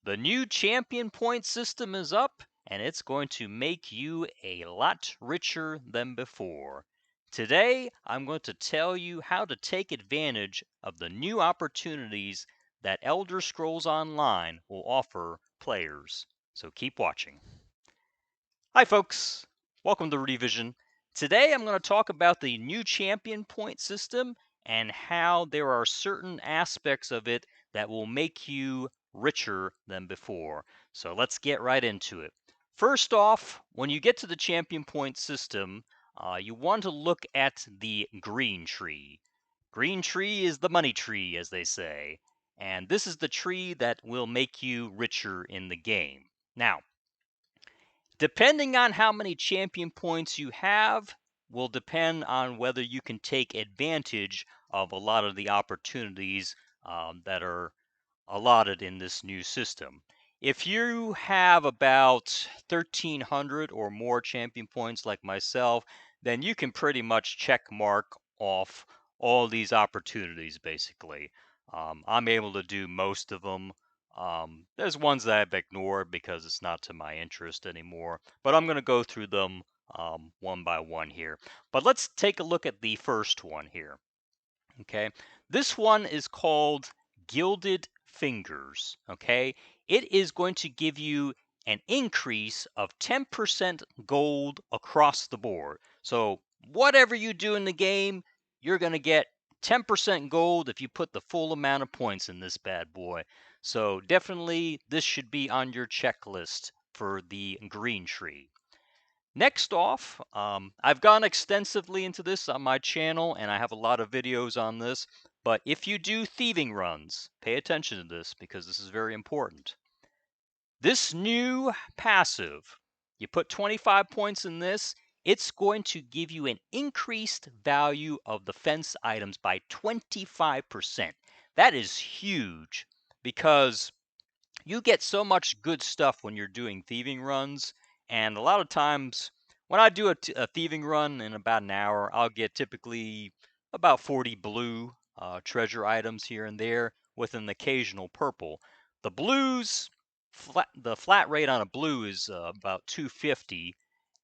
The new champion point system is up, and it's going to make you a lot richer than before. Today, I'm going to tell you how to take advantage of the new opportunities that Elder Scrolls Online will offer players. So keep watching. Hi, folks. Welcome to Rudy Vision. Today, I'm going to talk about the new champion point system and how there are certain aspects of it that will make you richer than before. So let's get right into it. First off, when you get to the champion point system, you want to look at the green tree. Green tree is the money tree, as they say, and this is the tree that will make you richer in the game. Now, depending on how many champion points you have, will depend on whether you can take advantage of a lot of the opportunities that are allotted in this new system. If you have about 1,300 or more champion points like myself, then you can pretty much check mark off all these opportunities basically. I'm able to do most of them. There's ones that I've ignored because it's not to my interest anymore, but I'm going to go through them one by one here. But let's take a look at the first one here. Okay, this one is called Gilded Fingers. Okay, it is going to give you an increase of 10% gold across the board. So, whatever you do in the game, you're going to get 10% gold if you put the full amount of points in this bad boy. So, definitely, this should be on your checklist for the green tree. Next off, I've gone extensively into this on my channel, and I have a lot of videos on this. But if you do thieving runs, pay attention to this because this is very important. This new passive, you put 25 points in this, it's going to give you an increased value of the fence items by 25%. That is huge because you get so much good stuff when you're doing thieving runs, and a lot of times when I do a thieving run in about an hour, I'll get typically about 40 blue treasure items here and there with an occasional purple. The blues, the flat rate on a blue is about 250,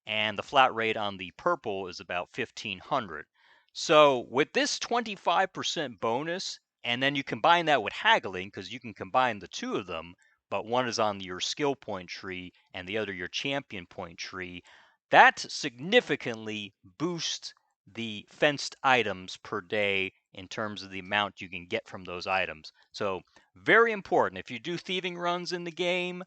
and the flat rate on the purple is about 1500. So with this 25% bonus, and then you combine that with haggling, because you can combine the two of them, but one is on your skill point tree and the other your champion point tree, that significantly boosts the fenced items per day in terms of the amount you can get from those items. So very important. If you do thieving runs in the game,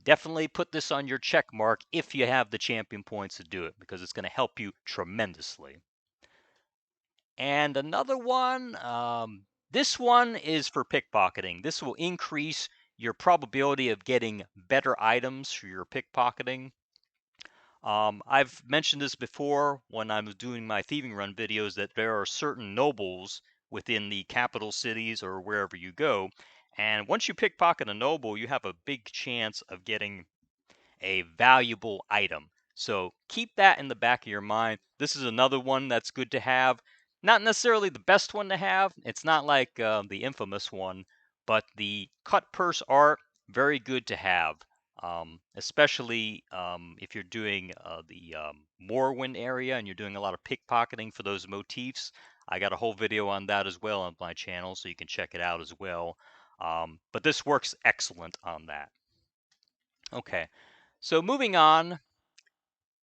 definitely put this on your check mark if you have the champion points to do it, because it's going to help you tremendously. And another one, this one is for pickpocketing. This will increase your probability of getting better items for your pickpocketing. I've mentioned this before when I was doing my thieving run videos that there are certain nobles within the capital cities or wherever you go. And once you pickpocket a noble, you have a big chance of getting a valuable item. So keep that in the back of your mind. This is another one that's good to have. Not necessarily the best one to have. It's not like the infamous one, but the cut purse art, very good to have. Especially if you're doing the Morrowind area and you're doing a lot of pickpocketing for those motifs. I got a whole video on that as well on my channel, so you can check it out as well. But this works excellent on that. Okay, so moving on,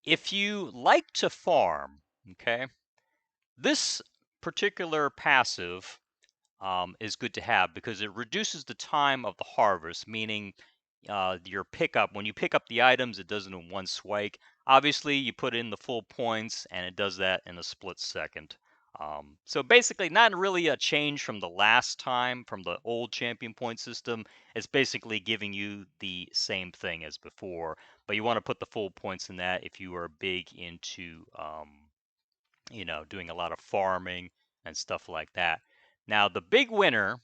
if you like to farm, okay, this particular passive is good to have because it reduces the time of the harvest, meaning your pickup, when you pick up the items, it does it in one swipe. Obviously, you put in the full points and it does that in a split second. So basically, not really a change from the last time from the old champion point system. It's basically giving you the same thing as before, but you want to put the full points in that if you are big into, doing a lot of farming and stuff like that. Now, the big winner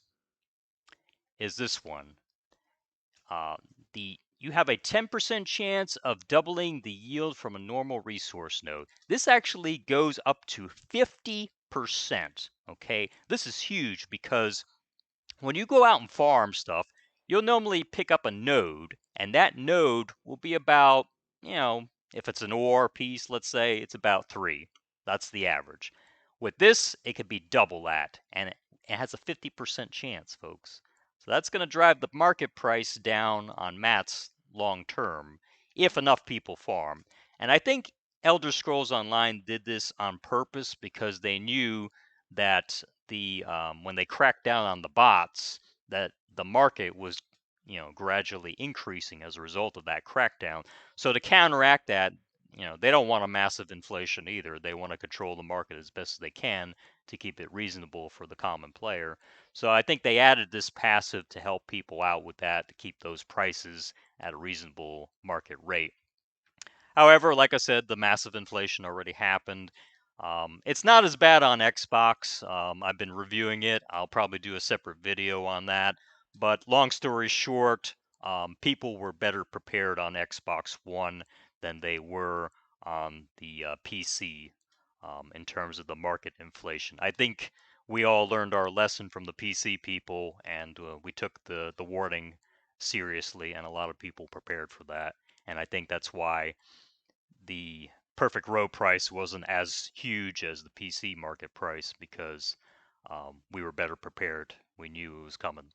is this one. Uh, you have a 10% chance of doubling the yield from a normal resource node. This actually goes up to 50%. Okay, this is huge because when you go out and farm stuff, you'll normally pick up a node, and that node will be about, if it's an OR piece, let's say, it's about 3. That's the average. With this, it could be double that, and it has a 50% chance, folks. So that's going to drive the market price down on mats long term if enough people farm. And I think Elder Scrolls Online did this on purpose because they knew that when they cracked down on the bots, that the market was gradually increasing as a result of that crackdown. So to counteract that, they don't want a massive inflation either. They want to control the market as best as they can to keep it reasonable for the common player. So I think they added this passive to help people out with that, to keep those prices at a reasonable market rate. However, like I said, the massive inflation already happened. It's not as bad on Xbox. I've been reviewing it. I'll probably do a separate video on that. But long story short, people were better prepared on Xbox One than they were on the PC in terms of the market inflation. I think we all learned our lesson from the PC people, and we took the warning seriously, and a lot of people prepared for that. And I think that's why the perfect row price wasn't as huge as the PC market price, because we were better prepared. We knew it was coming.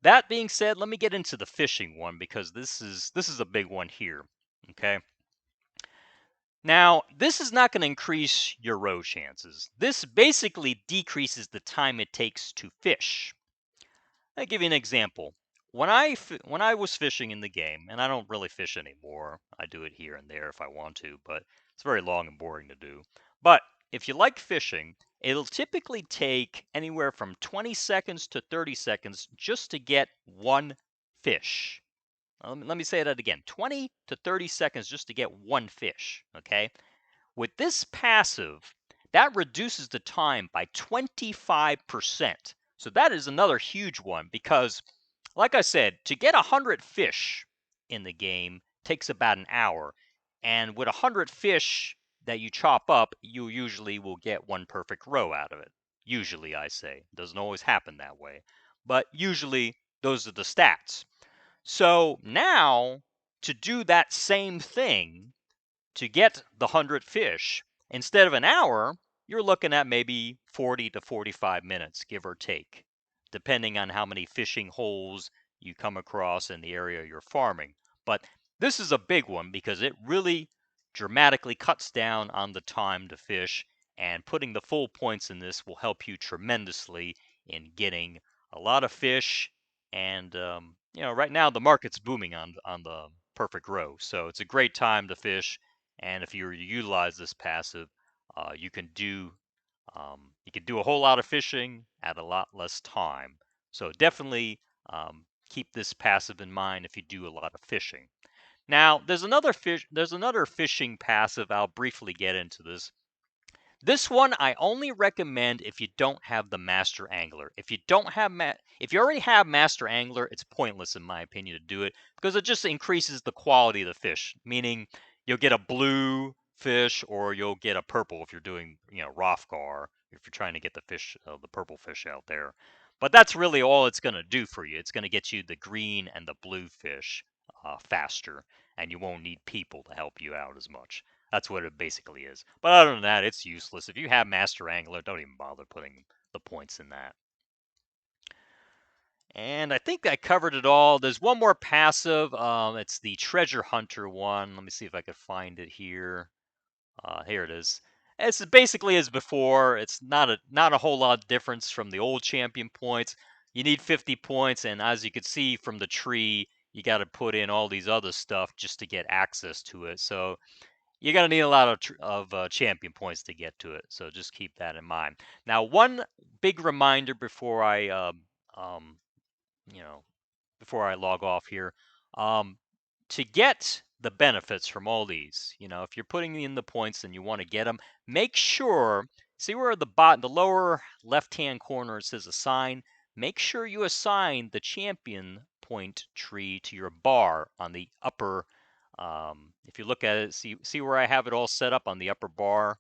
That being said, let me get into the fishing one, because this is a big one here. Okay. Now, this is not going to increase your row chances. This basically decreases the time it takes to fish. I'll give you an example. When I was fishing in the game, and I don't really fish anymore. I do it here and there if I want to, but it's very long and boring to do. But if you like fishing, it'll typically take anywhere from 20 seconds to 30 seconds just to get one fish. Let me say that again. 20 to 30 seconds just to get one fish, okay? With this passive, that reduces the time by 25%. So that is another huge one, because, like I said, to get 100 fish in the game takes about an hour. And with 100 fish that you chop up, you usually will get one perfect row out of it. Usually, I say. It doesn't always happen that way. But usually, those are the stats. So now, to do that same thing, to get the 100 fish, instead of an hour, you're looking at maybe 40 to 45 minutes, give or take, depending on how many fishing holes you come across in the area you're farming. But this is a big one because it really dramatically cuts down on the time to fish, and putting the full points in this will help you tremendously in getting a lot of fish. And right now the market's booming on the perfect row, so it's a great time to fish. And if you utilize this passive, you can do a whole lot of fishing at a lot less time. So definitely keep this passive in mind if you do a lot of fishing. Now, there's another fishing passive. I'll briefly get into this. This one I only recommend if you don't have the Master Angler. If you already have Master Angler, it's pointless in my opinion to do it, because it just increases the quality of the fish. Meaning you'll get a blue fish, or you'll get a purple if you're doing, Rothgar, if you're trying to get the purple fish out there. But that's really all it's going to do for you. It's going to get you the green and the blue fish faster, and you won't need people to help you out as much. That's what it basically is. But other than that, it's useless. If you have Master Angler, don't even bother putting the points in that. And I think I covered it all. There's one more passive. It's the Treasure Hunter one. Let me see if I can find it here. Here it is. It's basically as before. It's not a whole lot of difference from the old champion points. You need 50 points, and as you can see from the tree, you got to put in all these other stuff just to get access to it. So you're going to need a lot of champion points to get to it. So just keep that in mind. Now, one big reminder um, you know, before I log off here, um, to get the benefits from all these, if you're putting in the points and you want to get them, make sure, see where the lower left-hand corner it says assign. Make sure you assign the champion point tree to your bar on the upper. If you look at it, see where I have it all set up on the upper bar.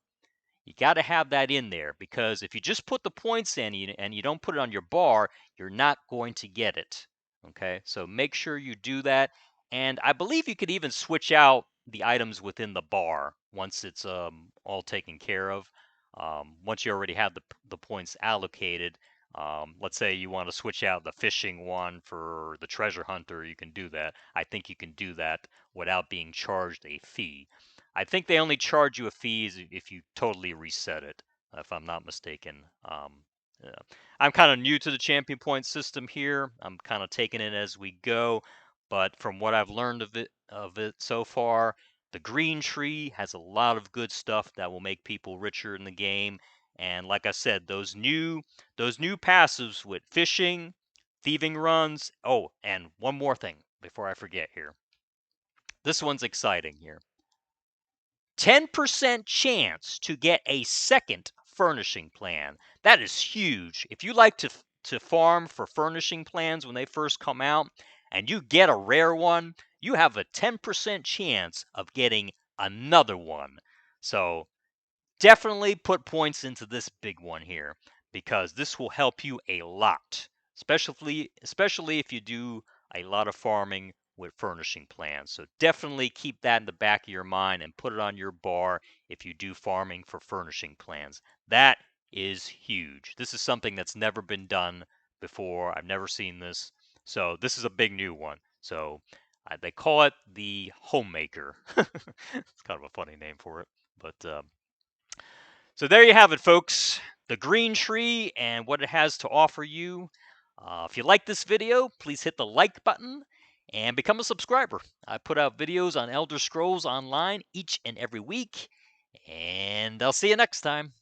You got to have that in there, because if you just put the points in and you don't put it on your bar, you're not going to get it. Okay, so make sure you do that. And I believe you could even switch out the items within the bar once it's all taken care of. Once you already have the points allocated, let's say you want to switch out the fishing one for the treasure hunter, you can do that. I think you can do that without being charged a fee. I think they only charge you a fee if you totally reset it, if I'm not mistaken. Yeah. I'm kind of new to the champion point system here. I'm kind of taking it as we go, but from what I've learned of it so far, the green tree has a lot of good stuff that will make people richer in the game. And like I said, those new passives with fishing, thieving runs. Oh, and one more thing before I forget here. This one's exciting here. 10% chance to get a second furnishing plan. That is huge. If you like to farm for furnishing plans when they first come out and you get a rare one, you have a 10% chance of getting another one. So definitely put points into this big one here because this will help you a lot, especially if you do a lot of farming with furnishing plans. So definitely keep that in the back of your mind and put it on your bar if you do farming for furnishing plans. That is huge. This is something that's never been done before. I've never seen this. So this is a big new one. So they call it the homemaker. It's kind of a funny name for it, but so there you have it, folks. The green tree and what it has to offer you. If you like this video, please hit the like button and become a subscriber. I put out videos on Elder Scrolls Online each and every week, and I'll see you next time.